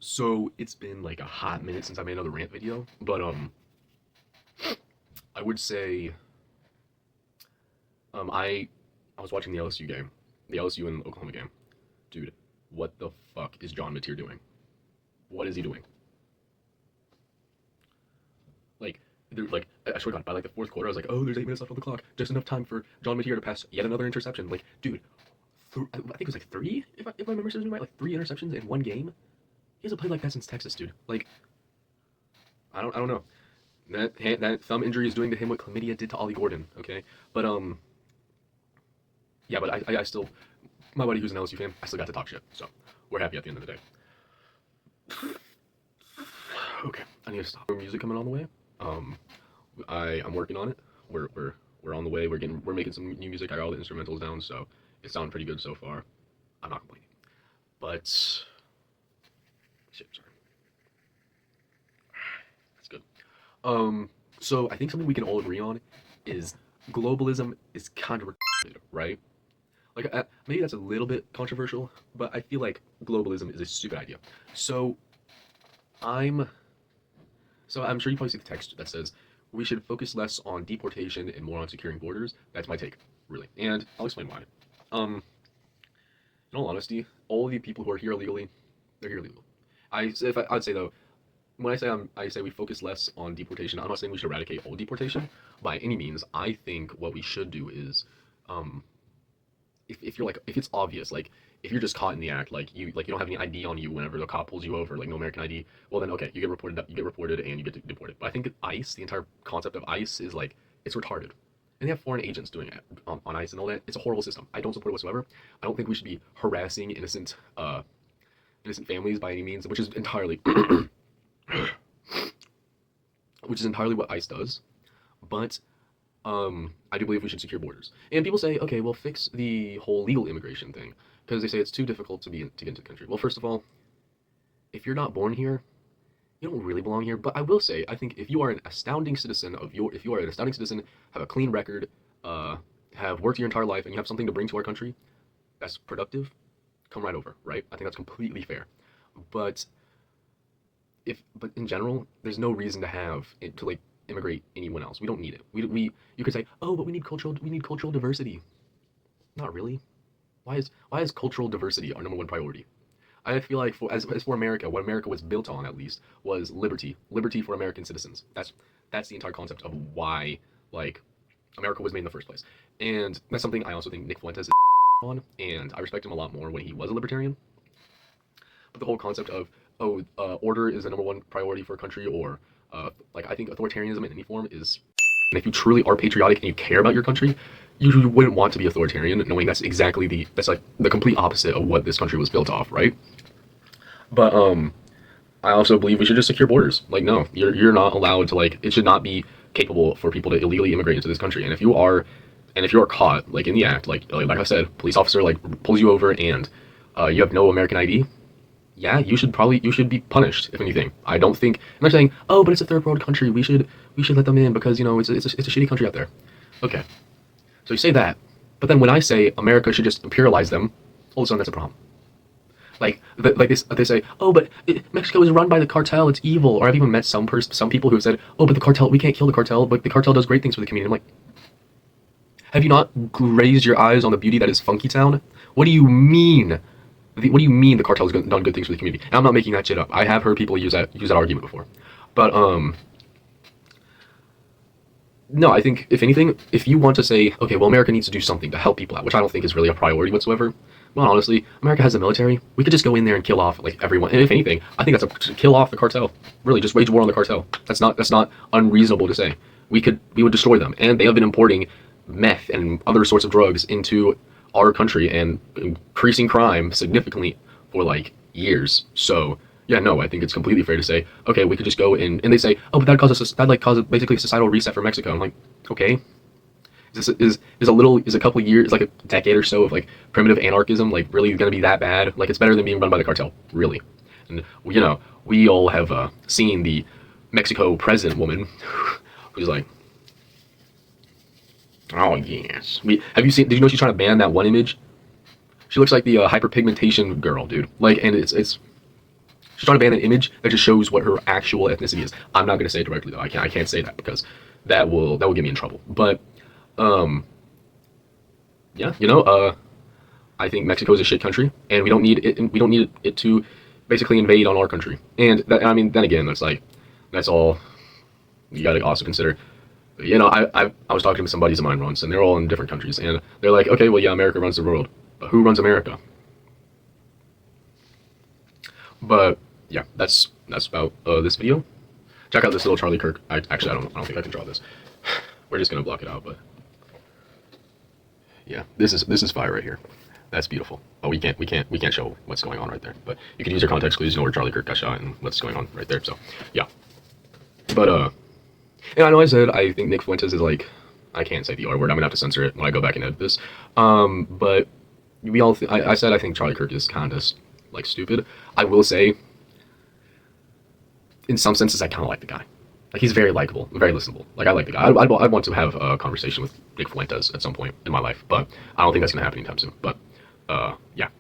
So it's been like a hot minute since I made another rant video, but I would say I was watching the LSU game, the LSU and Oklahoma game. Dude, what the fuck is John Mateer doing? What is he doing? Like, I swear to God, by like the fourth quarter, I was like, oh, there's 8 minutes left on the clock, just enough time for John Mateer to pass yet another interception. Like, dude, I think it was like three, if I remember something right, like 3 interceptions in one game. He hasn't played like that since Texas, dude. Like, I don't know. That thumb injury is doing to him what chlamydia did to Ollie Gordon. Okay, but yeah, but I still, my buddy who's an LSU fan, I still got to talk shit. So we're happy at the end of the day. Okay, I need to stop. Music coming on the way. Um, I'm working on it. We're on the way. We're making some new music. I got all the instrumentals down, so it sounded pretty good so far. I'm not complaining, but shit, sorry. That's good. So I think something we can all agree on is globalism is kind of retarded, right? Like maybe that's a little bit controversial, but I feel like globalism is a stupid idea. So I'm I'm sure you probably see the text that says we should focus less on deportation and more on securing borders. That's my take, really, and I'll explain why. In all honesty, all of the people who are here illegally, they're here illegally. I'd say though, when I say we focus less on deportation, I'm not saying we should eradicate all deportation by any means. I think what we should do is, um, if you're like if it's obvious, like if you're just caught in the act, like you don't have any ID on you whenever the cop pulls you over, like no American ID, well then okay, you get reported and you get deported. But I think ICE, the entire concept of ICE is like it's retarded. And they have foreign agents doing it on ICE and all that. It's a horrible system. I don't support it whatsoever. I don't think we should be harassing innocent families by any means, which is entirely which is entirely what ICE does. But I do believe we should secure borders. And people say, okay, well, fix the whole legal immigration thing because they say it's too difficult to get into the country. Well, first of all, if you're not born here, you don't really belong here. But I will say, I think if you are an astounding citizen if you are an astounding citizen, have a clean record, have worked your entire life, and you have something to bring to our country that's productive, come right over, right? I think that's completely fair. But but in general, there's no reason to have it to like immigrate anyone else. We don't need it. We you could say, oh, but we need cultural diversity. Not really. Why is cultural diversity our number one priority? I feel like as for America, what America was built on at least was liberty for American citizens. That's the entire concept of why like America was made in the first place, and that's something I also think Nick Fuentes is on, and I respect him a lot more when he was a libertarian. But the whole concept of order is the number one priority for a country, or like I think authoritarianism in any form is. And if you truly are patriotic and you care about your country, you wouldn't want to be authoritarian, knowing that's like the complete opposite of what this country was built off, right? But I also believe we should just secure borders. Like, no, you're not allowed to like. It should not be capable for people to illegally immigrate into this country. And if you are caught like in the act, like I said, police officer like pulls you over and you have no American ID, yeah, you should be punished if anything. I don't think. I'm not saying, oh, but it's a third world country. We should let them in because it's a shitty country out there. Okay, so you say that, but then when I say America should just imperialize them, all of a sudden that's a problem. They say, oh, but Mexico is run by the cartel. It's evil. Or I've even met some people who have said, oh, but the cartel, we can't kill the cartel, but the cartel does great things for the community. I'm like, have you not raised your eyes on the beauty that is Funky Town? What do you mean? What do you mean the cartel has done good things for the community? And I'm not making that shit up. I have heard people use that argument before. But no, I think if anything, if you want to say, okay, well, America needs to do something to help people out, which I don't think is really a priority whatsoever. Well, honestly, America has the military. We could just go in there and kill off like everyone. And if anything, I think that's to kill off the cartel. Really, just wage war on the cartel. That's not unreasonable to say. We would destroy them, and they have been importing meth and other sorts of drugs into our country and increasing crime significantly for like years. So yeah, no, I think it's completely fair to say, okay, we could just go in, and they say, oh, but that causes basically a societal reset for Mexico. I'm like, okay, is a couple of years, like a decade or so of like primitive anarchism, like really going to be that bad? Like it's better than being run by the cartel, really? And we all have seen the Mexico president woman who's like, oh yes. Did you know she's trying to ban that one image? She looks like the hyperpigmentation girl, dude. Like, and it's She's trying to ban an image that just shows what her actual ethnicity is. I'm not gonna say it directly though. I can't say that because that will get me in trouble. But yeah, I think Mexico is a shit country, and we don't need it to basically invade on our country. And that, I mean, then again, that's all you got to also consider. I was talking to some buddies of mine once, and they're all in different countries, and they're like, okay, well, yeah, America runs the world, but who runs America? But yeah, that's about this video. Check out this little Charlie Kirk. Actually, I don't think I can draw this. We're just gonna block it out, but yeah, this is fire right here. That's beautiful. Oh, we can't show what's going on right there, but you can use your context clues, where Charlie Kirk got shot and what's going on right there. So yeah, but and I know I said I think Nick Fuentes is like, I can't say the R word. I'm gonna have to censor it when I go back and edit this. But we all I said I think Charlie Kirk is kind of like stupid. I will say, in some senses, I kind of like the guy. Like, he's very likable, very listenable. Like, I like the guy. I'd want to have a conversation with Nick Fuentes at some point in my life, but I don't think that's gonna happen anytime soon. But yeah.